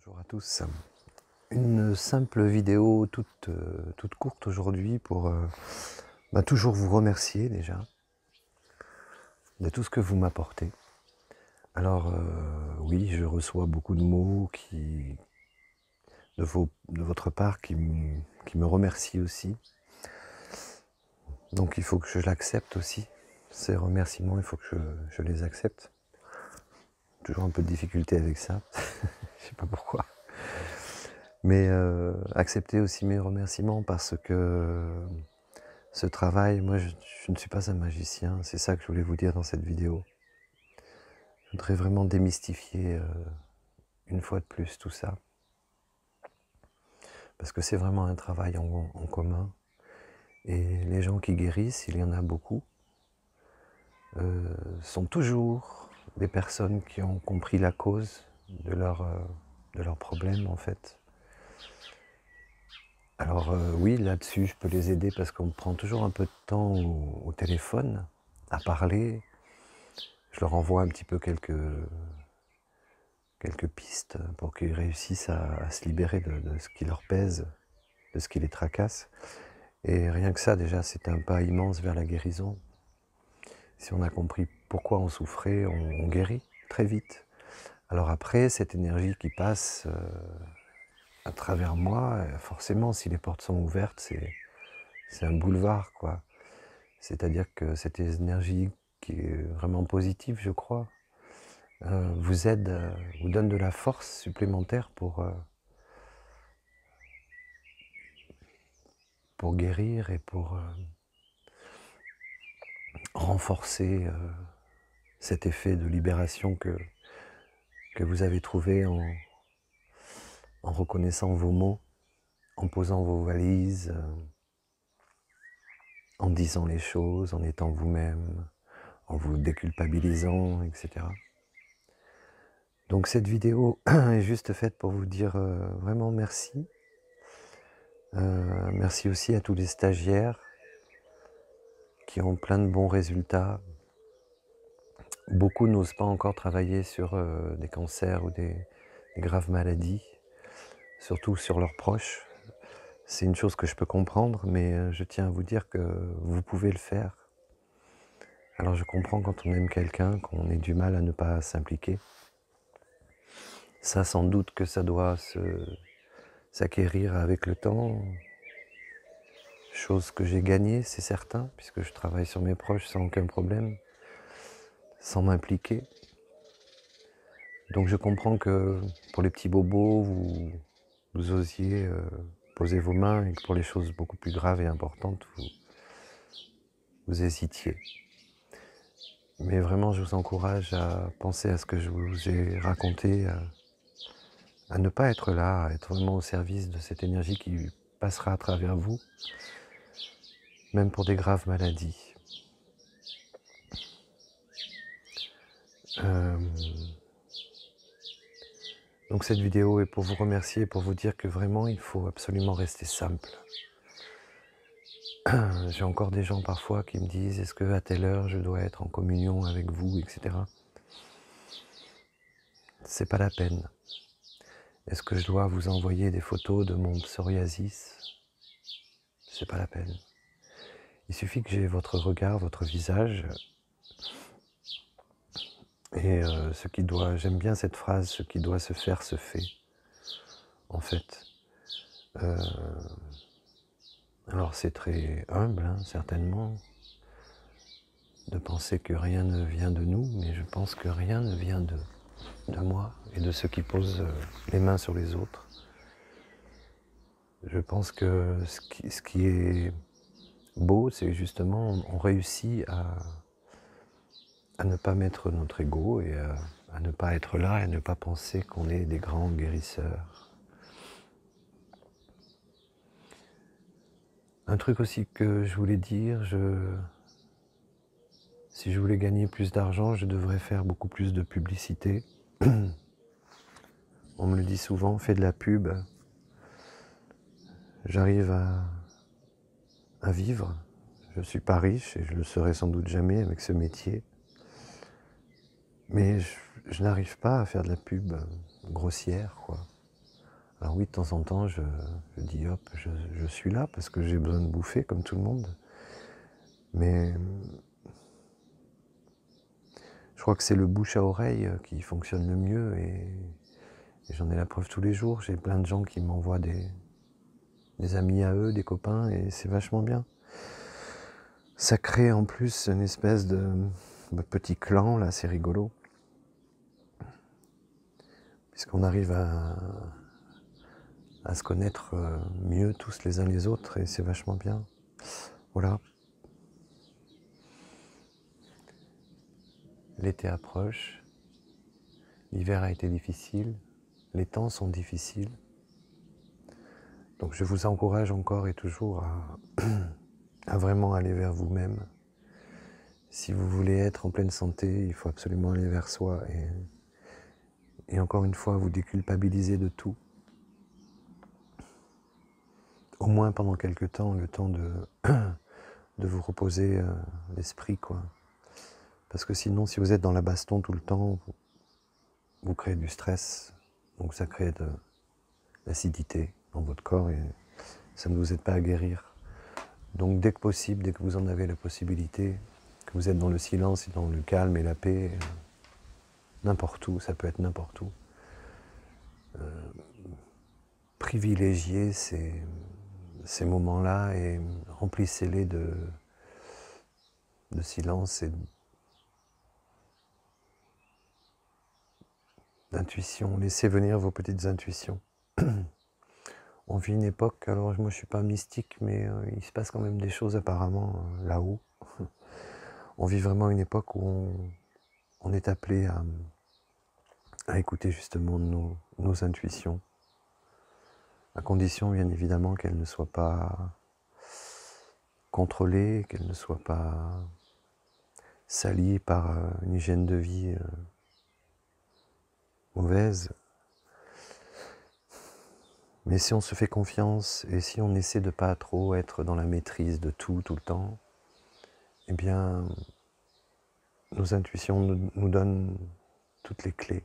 Bonjour à tous. Une simple vidéo toute courte aujourd'hui pour toujours vous remercier déjà de tout ce que vous m'apportez. Alors oui, je reçois beaucoup de mots de votre part qui me remercient aussi. Donc il faut que je l'accepte aussi. Ces remerciements, il faut que je les accepte. Toujours un peu de difficulté avec ça. Je sais pas pourquoi. Mais accepter aussi mes remerciements parce que ce travail, moi je ne suis pas un magicien, c'est ça que je voulais vous dire dans cette vidéo. Je voudrais vraiment démystifier une fois de plus tout ça. Parce que c'est vraiment un travail en commun. Et les gens qui guérissent, il y en a beaucoup, sont toujours des personnes qui ont compris la cause de leur problème en fait. Alors oui, là-dessus, je peux les aider parce qu'on prend toujours un peu de temps au téléphone, à parler. Je leur envoie un petit peu quelques pistes pour qu'ils réussissent à se libérer de ce qui leur pèse, de ce qui les tracasse. Et rien que ça, déjà, c'est un pas immense vers la guérison. Si on a compris pourquoi on souffrait, on guérit très vite. Alors après, cette énergie qui passe à travers moi, forcément, si les portes sont ouvertes, c'est un boulevard, quoi. C'est-à-dire que cette énergie qui est vraiment positive, je crois, vous aide, vous donne de la force supplémentaire pour guérir et pour renforcer cet effet de libération que vous avez trouvé en reconnaissant vos mots, en posant vos valises, en disant les choses, en étant vous-même, en vous déculpabilisant, etc. Donc cette vidéo est juste faite pour vous dire vraiment merci. Merci aussi à tous les stagiaires qui ont plein de bons résultats. Beaucoup n'osent pas encore travailler sur des cancers ou des graves maladies, surtout sur leurs proches. C'est une chose que je peux comprendre, mais je tiens à vous dire que vous pouvez le faire. Alors je comprends quand on aime quelqu'un, qu'on ait du mal à ne pas s'impliquer. Ça, sans doute que ça doit s'acquérir avec le temps. Chose que j'ai gagnée, c'est certain, puisque je travaille sur mes proches sans aucun problème, sans m'impliquer. Donc je comprends que pour les petits bobos, vous osiez poser vos mains et que pour les choses beaucoup plus graves et importantes, vous hésitiez. Mais vraiment, je vous encourage à penser à ce que je vous ai raconté, à ne pas être là, à être vraiment au service de cette énergie qui passera à travers vous, même pour des graves maladies. Donc cette vidéo est pour vous remercier, pour vous dire que vraiment, il faut absolument rester simple. J'ai encore des gens parfois qui me disent « Est-ce qu'à telle heure, je dois être en communion avec vous, etc. » C'est pas la peine. Est-ce que je dois vous envoyer des photos de mon psoriasis? C'est pas la peine. Il suffit que j'ai votre regard, votre visage. Et j'aime bien cette phrase, ce qui doit se faire, se fait, en fait. Alors c'est très humble, hein, certainement, de penser que rien ne vient de nous, mais je pense que rien ne vient de moi et de ceux qui posent les mains sur les autres. Je pense que ce qui est beau, c'est justement on réussit à ne pas mettre notre ego et à ne pas être là et à ne pas penser qu'on est des grands guérisseurs. Un truc aussi que je voulais dire, si je voulais gagner plus d'argent, je devrais faire beaucoup plus de publicité. On me le dit souvent, fais de la pub. J'arrive à vivre. Je ne suis pas riche et je ne le serai sans doute jamais avec ce métier. Mais je n'arrive pas à faire de la pub grossière, quoi. Alors oui, de temps en temps, je dis hop, je suis là parce que j'ai besoin de bouffer comme tout le monde. Mais je crois que c'est le bouche à oreille qui fonctionne le mieux et j'en ai la preuve tous les jours. J'ai plein de gens qui m'envoient des amis à eux, des copains, et c'est vachement bien. Ça crée en plus une espèce de petit clan, là, c'est rigolo. Puisqu'on arrive à se connaître mieux tous les uns les autres, et c'est vachement bien. Voilà. L'été approche, l'hiver a été difficile, les temps sont difficiles. Donc je vous encourage encore et toujours à vraiment aller vers vous-même. Si vous voulez être en pleine santé, il faut absolument aller vers soi et encore une fois vous déculpabiliser de tout. Au moins pendant quelques temps, le temps de vous reposer l'esprit, quoi. Parce que sinon, si vous êtes dans la baston tout le temps, vous créez du stress, donc ça crée de l'acidité dans votre corps et ça ne vous aide pas à guérir. Donc dès que possible, dès que vous en avez la possibilité, que vous êtes dans le silence et dans le calme et la paix, n'importe où, ça peut être n'importe où, privilégiez ces moments-là et remplissez-les de silence et d'intuition. Laissez venir vos petites intuitions. On vit une époque, alors moi je ne suis pas mystique, mais il se passe quand même des choses apparemment là-haut. On vit vraiment une époque où on est appelé à écouter justement nos intuitions, à condition bien évidemment qu'elles ne soient pas contrôlées, qu'elles ne soient pas salies par une hygiène de vie mauvaise. Mais si on se fait confiance et si on essaie de pas trop être dans la maîtrise de tout le temps, eh bien, nos intuitions nous donnent toutes les clés.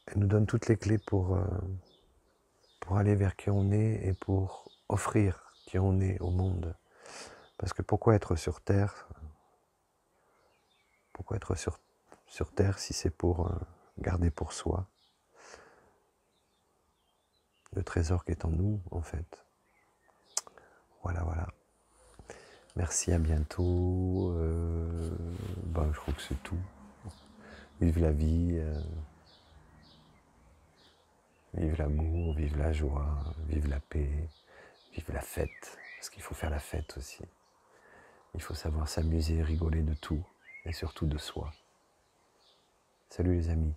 Elles nous donnent toutes les clés pour aller vers qui on est et pour offrir qui on est au monde. Parce que pourquoi être sur Terre? Pourquoi être sur Terre si c'est pour garder pour soi le trésor qui est en nous, en fait. Voilà, voilà. Merci, à bientôt. Je crois que c'est tout. Vive la vie, vive l'amour, vive la joie, vive la paix, vive la fête. Parce qu'il faut faire la fête aussi. Il faut savoir s'amuser, rigoler de tout, et surtout de soi. Salut les amis.